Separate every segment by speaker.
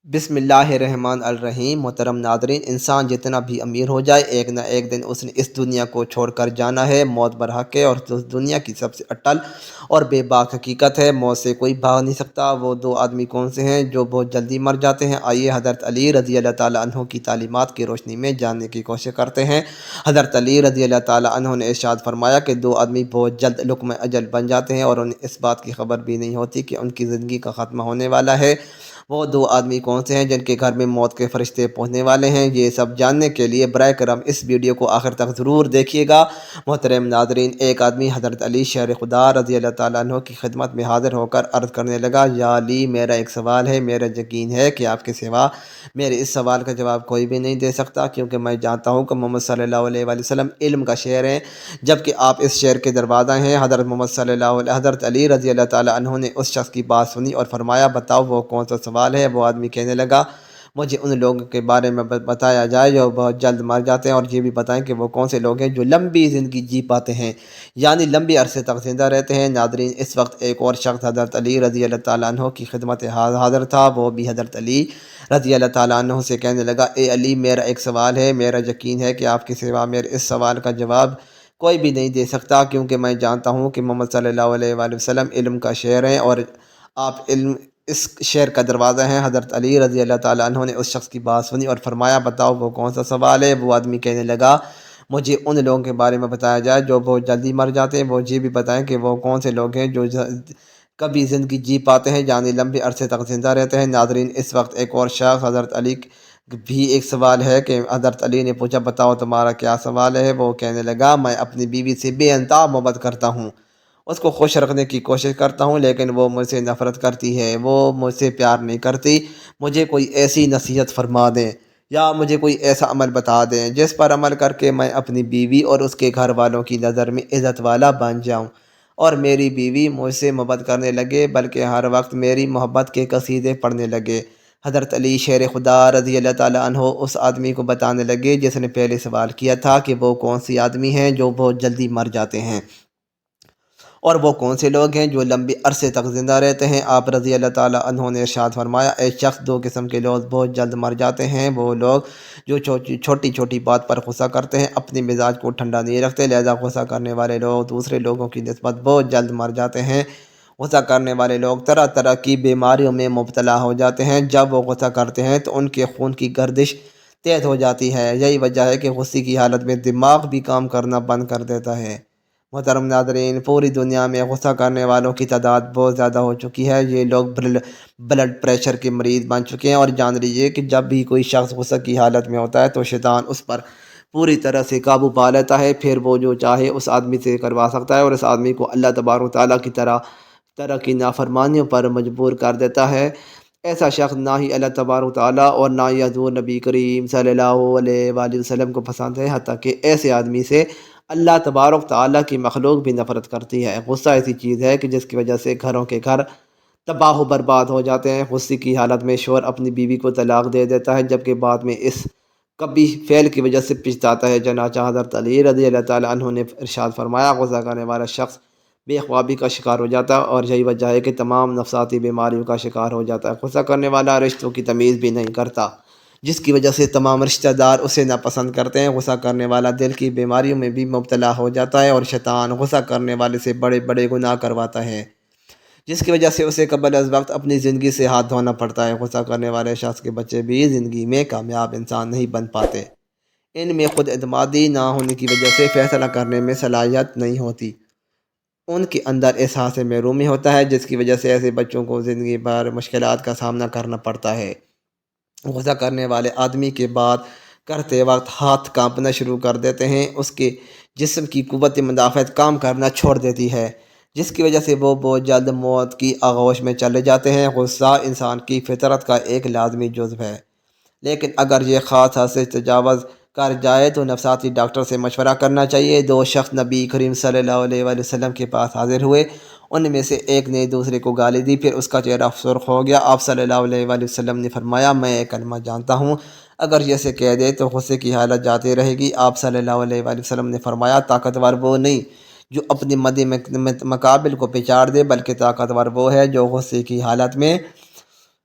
Speaker 1: بسم اللہ الرحمن الرحیم۔ محترم ناظرین، انسان جتنا بھی امیر ہو جائے ایک نہ ایک دن اس نے اس دنیا کو چھوڑ کر جانا ہے۔ موت برحق ہے اور اس دنیا کی سب سے اٹل اور بے باک حقیقت ہے۔ موت سے کوئی بھاگ نہیں سکتا۔ وہ دو آدمی کون سے ہیں جو بہت جلدی مر جاتے ہیں؟ آئیے حضرت علی رضی اللہ تعالیٰ عنہ کی تعلیمات کی روشنی میں جاننے کی کوشش کرتے ہیں۔ حضرت علی رضی اللہ تعالیٰ عنہ نے ارشاد فرمایا کہ دو آدمی بہت جلد لقمہ اجل بن جاتے ہیں اور انہیں اس بات کی خبر بھی نہیں ہوتی کہ ان کی زندگی کا خاتمہ ہونے والا ہے۔ وہ دو آدمی کون سے ہیں جن کے گھر میں موت کے فرشتے پہنچنے والے ہیں؟ یہ سب جاننے کے لیے برائے کرم اس ویڈیو کو آخر تک ضرور دیکھیے گا۔ محترم ناظرین، ایک آدمی حضرت علی شیر خدا رضی اللہ تعالیٰ عنہ کی خدمت میں حاضر ہو کر عرض کرنے لگا، یا علی، میرا ایک سوال ہے۔ میرا یقین ہے کہ آپ کے سوا میرے اس سوال کا جواب کوئی بھی نہیں دے سکتا، کیونکہ میں جانتا ہوں کہ محمد صلی اللہ علیہ وآلہ وسلم علم کا شعر ہیں، جبکہ آپ اس شعر کے دروازہ ہیں۔ حضرت علی رضی اللہ تعالیٰ عنہ نے اس شخص کی بات سنی اور فرمایا، بتاؤ وہ کون سا سوال ہے؟ وہ آدمی کہنے لگا، مجھے ان لوگوں کے بارے میں بتایا جائے جو بہت جلد مر جاتے ہیں، اور یہ بھی بتائیں کہ وہ کون سے لوگ ہیں جو لمبی زندگی جی پاتے ہیں، یعنی لمبی عرصے تک زندہ رہتے ہیں۔ ناظرین، اس وقت ایک اور شخص حضرت علی رضی اللہ تعالیٰ عنہ کی خدمت حاضر تھا۔ وہ بھی حضرت علی رضی اللہ تعالیٰ عنہ سے کہنے لگا، اے علی، میرا ایک سوال ہے۔ میرا یقین ہے کہ آپ کے سوا میرے اس سوال کا جواب کوئی بھی نہیں دے سکتا، کیونکہ میں جانتا ہوں کہ محمد صلی اللہ علیہ وآلہ وسلم علم کا شعر ہیں اور آپ علم اس شعر کا دروازہ ہیں۔ حضرت علی رضی اللہ تعالیٰ عنہ نے اس شخص کی بات سنی اور فرمایا، بتاؤ وہ کون سا سوال ہے؟ وہ آدمی کہنے لگا، مجھے ان لوگوں کے بارے میں بتایا جائے جو بہت جلدی مر جاتے ہیں۔ وہ یہ بھی بتائیں کہ وہ کون سے لوگ ہیں جو کبھی زندگی جی پاتے ہیں، یعنی لمبے عرصے تک زندہ رہتے ہیں۔ ناظرین، اس وقت ایک اور شخص حضرت علی بھی ایک سوال ہے کہ حضرت علی نے پوچھا، بتاؤ تمہارا کیا سوال ہے؟ وہ کہنے لگا، میں اپنی بیوی سے بے انتہا محبت کرتا ہوں، اس کو خوش رکھنے کی کوشش کرتا ہوں، لیکن وہ مجھ سے نفرت کرتی ہے، وہ مجھ سے پیار نہیں کرتی۔ مجھے کوئی ایسی نصیحت فرما دیں یا مجھے کوئی ایسا عمل بتا دیں جس پر عمل کر کے میں اپنی بیوی اور اس کے گھر والوں کی نظر میں عزت والا بن جاؤں اور میری بیوی مجھ سے محبت کرنے لگے، بلکہ ہر وقت میری محبت کے قصیدے پڑھنے لگے۔ حضرت علی شیر خدا رضی اللہ تعالیٰ عنہ اس آدمی کو بتانے لگے جس نے پہلے سوال کیا تھا کہ وہ کون سی آدمی ہیں جو بہت جلدی مر جاتے ہیں، اور وہ کون سے لوگ ہیں جو لمبے عرصے تک زندہ رہتے ہیں۔ آپ رضی اللہ تعالیٰ عنہ نے ارشاد فرمایا، اے شخص، دو قسم کے لوگ بہت جلد مر جاتے ہیں۔ وہ لوگ جو چھوٹی چھوٹی بات پر غصہ کرتے ہیں، اپنے مزاج کو ٹھنڈا نہیں رکھتے، لہذا غصہ کرنے والے لوگ دوسرے لوگوں کی نسبت بہت جلد مر جاتے ہیں۔ غصہ کرنے والے لوگ طرح طرح کی بیماریوں میں مبتلا ہو جاتے ہیں۔ جب وہ غصہ کرتے ہیں تو ان کے خون کی گردش تیز ہو جاتی ہے، یہی وجہ ہے کہ غصے کی حالت میں دماغ بھی کام کرنا بند کر دیتا ہے۔ محترم ناظرین، پوری دنیا میں غصہ کرنے والوں کی تعداد بہت زیادہ ہو چکی ہے۔ یہ لوگ بلڈ پریشر کے مریض بن چکے ہیں، اور جان لیجیے کہ جب بھی کوئی شخص غصہ کی حالت میں ہوتا ہے تو شیطان اس پر پوری طرح سے قابو پا لیتا ہے، پھر وہ جو چاہے اس آدمی سے کروا سکتا ہے اور اس آدمی کو اللہ تبارک و تعالیٰ کی طرح کی نافرمانیوں پر مجبور کر دیتا ہے۔ ایسا شخص نہ ہی اللہ تبارک و تعالیٰ اور نہ ہی حضور نبی کریم صلی اللہ علیہ وآلہ وسلم کو پسند ہے، حتیٰ کہ ایسے آدمی سے اللہ تبارک تعالیٰ کی مخلوق بھی نفرت کرتی ہے۔ غصہ ایسی چیز ہے کہ جس کی وجہ سے گھروں کے گھر تباہ و برباد ہو جاتے ہیں۔ غصے کی حالت میں شوہر اپنی بیوی کو طلاق دے دیتا ہے، جبکہ بعد میں اس کبھی فعل کی وجہ سے پچھتاتا ہے۔ چنانچہ حضرت علی رضی اللہ تعالیٰ عنہ نے ارشاد فرمایا، غصہ کرنے والا شخص بے خوابی کا شکار ہو جاتا ہے، اور یہی وجہ ہے کہ تمام نفساتی بیماریوں کا شکار ہو جاتا ہے۔ غصہ کرنے والا رشتوں کی تمیز بھی نہیں کرتا، جس کی وجہ سے تمام رشتہ دار اسے ناپسند کرتے ہیں۔ غصہ کرنے والا دل کی بیماریوں میں بھی مبتلا ہو جاتا ہے، اور شیطان غصہ کرنے والے سے بڑے بڑے گناہ کرواتا ہے، جس کی وجہ سے اسے قبل از وقت اپنی زندگی سے ہاتھ دھونا پڑتا ہے۔ غصہ کرنے والے شخص کے بچے بھی زندگی میں کامیاب انسان نہیں بن پاتے۔ ان میں خود اعتمادی نہ ہونے کی وجہ سے فیصلہ کرنے میں صلاحیت نہیں ہوتی، ان کے اندر احساس محرومی ہوتا ہے، جس کی وجہ سے ایسے بچوں کو زندگی بھر مشکلات کا سامنا کرنا پڑتا ہے۔ غصہ کرنے والے آدمی کے بات کرتے وقت ہاتھ کانپنا شروع کر دیتے ہیں، اس کے جسم کی قوت مدافعت کام کرنا چھوڑ دیتی ہے، جس کی وجہ سے وہ بہت جلد موت کی آغوش میں چلے جاتے ہیں۔ غصہ انسان کی فطرت کا ایک لازمی جزو ہے، لیکن اگر یہ خاص حد سے تجاوز کر جائے تو نفسیاتی ڈاکٹر سے مشورہ کرنا چاہیے۔ دو شخص نبی کریم صلی اللہ علیہ وآلہ وسلم کے پاس حاضر ہوئے، ان میں سے ایک نے دوسرے کو گالی دی، پھر اس کا چہرہ سرخ ہو گیا۔ آپ صلی اللہ علیہ وآلہ وسلم نے فرمایا، میں ایک کلمہ جانتا ہوں، اگر یہ اسے کہہ دے تو غصے کی حالت جاتی رہے گی۔ آپ صلی اللہ علیہ وآلہ وسلم نے فرمایا، طاقتور وہ نہیں جو اپنے مقابل کو پچاڑ دے، بلکہ طاقتور وہ ہے جو غصے کی حالت میں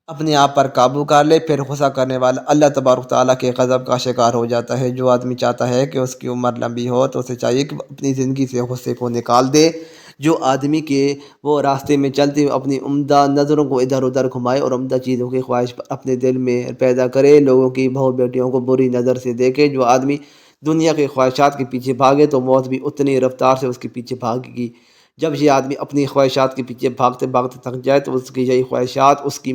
Speaker 1: اپنے آپ پر قابو کر لے، پھر غصہ کرنے والا اللہ تبارک تعالیٰ کے غضب کا شکار ہو جاتا ہے۔ جو آدمی چاہتا ہے کہ اس کی عمر لمبی ہو تو اسے چاہیے کہ وہ اپنی زندگی سے غصے کو نکال دے۔ جو آدمی کے وہ راستے میں چلتے ہوئے اپنی عمدہ نظروں کو ادھر ادھر گھمائے اور عمدہ چیزوں کی خواہش اپنے دل میں پیدا کرے، لوگوں کی بہو بیٹیوں کو بری نظر سے دیکھے، جو آدمی دنیا کے خواہشات کے پیچھے بھاگے تو موت بھی اتنی رفتار سے اس کے پیچھے بھاگے گی۔ جب یہ آدمی اپنی خواہشات کے پیچھے بھاگتے بھاگتے تھک جائے تو اس کی یہی خواہشات اس کی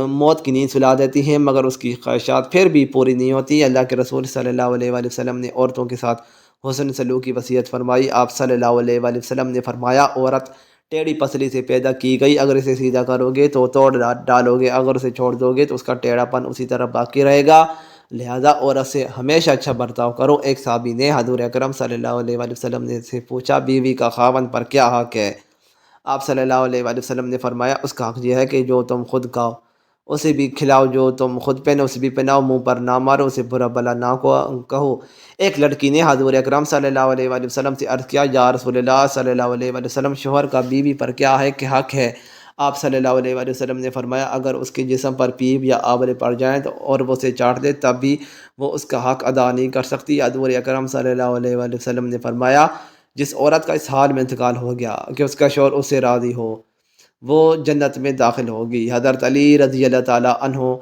Speaker 1: موت کی نیند سلا دیتی ہیں، مگر اس کی خواہشات پھر بھی پوری نہیں ہوتی۔ اللہ کے رسول صلی اللہ علیہ وآلہ وسلم نے عورتوں کے ساتھ حسن سلوک کی وصیت فرمائی۔ آپ صلی اللہ علیہ وآلہ وسلم نے فرمایا، عورت ٹیڑھی پسلی سے پیدا کی گئی، اگر اسے سیدھا کرو گے تو توڑ ڈالو گے، اگر اسے چھوڑ دو گے تو اس کا ٹیڑھا پن اسی طرح باقی رہے گا، لہذا عورت سے ہمیشہ اچھا برتاؤ کرو۔ ایک صحابی نے حضور اکرم صلی اللہ علیہ وآلہ وسلم نے سے پوچھا، بیوی کا خاوند پر کیا حق ہے؟ آپ صلی اللہ علیہ وآلہ وسلم نے فرمایا، اس کا حق یہ ہے کہ جو تم خود کھاؤ اسے بھی کھلاؤ، جو تم خود پہنو اسے بھی پہناؤ، منہ پر نہ مارو، اسے برا بلا نہ کہو۔ ایک لڑکی نے حضور اکرم صلی اللہ علیہ وآلہ وسلم سے عرض کیا، یا رسول اللہ صلی اللہ علیہ وآلہ وسلم، شوہر کا بیوی پر کیا ہے کہ حق ہے؟ آپ صلی اللہ علیہ وآلہ وسلم نے فرمایا، اگر اس کے جسم پر پیپ یا آبلے پڑ جائیں اور وہ اسے چاٹ دے تب بھی وہ اس کا حق ادا نہیں کر سکتی۔ حضور اکرم صلی اللہ علیہ وآلہ وسلم نے فرمایا، جس عورت کا اس حال میں انتقال ہو گیا کہ اس کا شوہر اس سے راضی ہو، وہ جنت میں داخل ہوگی۔ حضرت علی رضی اللہ تعالیٰ عنہ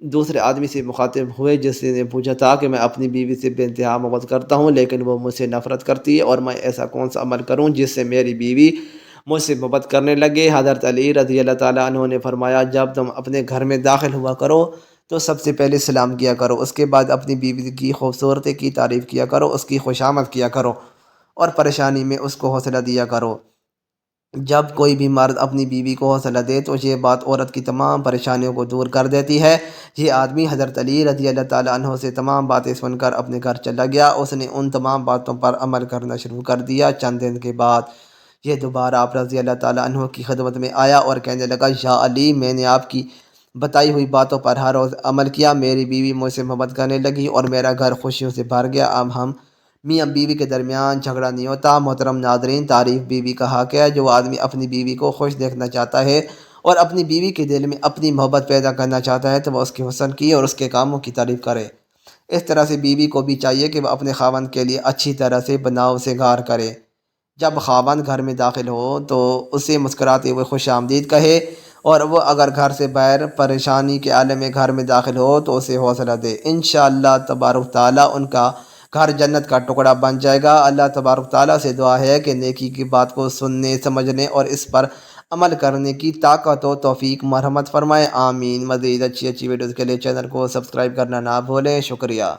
Speaker 1: دوسرے آدمی سے مخاطب ہوئے جس نے پوچھا تھا کہ میں اپنی بیوی سے بے انتہا محبت کرتا ہوں لیکن وہ مجھ سے نفرت کرتی ہے، اور میں ایسا کون سا عمل کروں جس سے میری بیوی مجھ سے محبت کرنے لگے؟ حضرت علی رضی اللہ تعالیٰ عنہ نے فرمایا، جب تم اپنے گھر میں داخل ہوا کرو تو سب سے پہلے سلام کیا کرو، اس کے بعد اپنی بیوی کی خوبصورتی کی تعریف کیا کرو، اس کی خوشامد کیا کرو اور پریشانی میں اس کو حوصلہ دیا کرو۔ جب کوئی بھی مرد اپنی بیوی کو حوصلہ دے تو یہ بات عورت کی تمام پریشانیوں کو دور کر دیتی ہے۔ یہ آدمی حضرت علی رضی اللہ تعالیٰ عنہ سے تمام باتیں سن کر اپنے گھر چلا گیا، اس نے ان تمام باتوں پر عمل کرنا شروع کر دیا۔ چند دن کے بعد یہ دوبارہ آپ رضی اللہ تعالیٰ عنہ کی خدمت میں آیا اور کہنے لگا، یا علی، میں نے آپ کی بتائی ہوئی باتوں پر ہر روز عمل کیا، میری بیوی مجھ سے محبت کرنے لگی اور میرا گھر خوشیوں سے بھر گیا، اب ہم میاں بیوی کے درمیان جھگڑا نہیں ہوتا۔ محترم ناظرین، تعریف بیوی کا حق ہے۔ جو آدمی اپنی بیوی کو خوش دیکھنا چاہتا ہے اور اپنی بیوی کے دل میں اپنی محبت پیدا کرنا چاہتا ہے تو وہ اس کے حسن کی اور اس کے کاموں کی تعریف کرے۔ اس طرح سے بیوی کو بھی چاہیے کہ وہ اپنے خاوند کے لیے اچھی طرح سے بناؤ سے گار کرے۔ جب خاوند گھر میں داخل ہو تو اسے مسکراتے ہوئے خوش آمدید کہے، اور وہ اگر گھر سے باہر پریشانی کے عالم میں گھر میں داخل ہو تو اسے حوصلہ دے۔ انشاءاللہ تبارک تعالیٰ ان کا گھر جنت کا ٹکڑا بن جائے گا۔ اللہ تبارک تعالیٰ سے دعا ہے کہ نیکی کی بات کو سننے، سمجھنے اور اس پر عمل کرنے کی طاقت و توفیق مرحمت فرمائے، آمین۔ مزید اچھی ویڈیوز کے لیے چینل کو سبسکرائب کرنا نہ بھولیں۔ شکریہ۔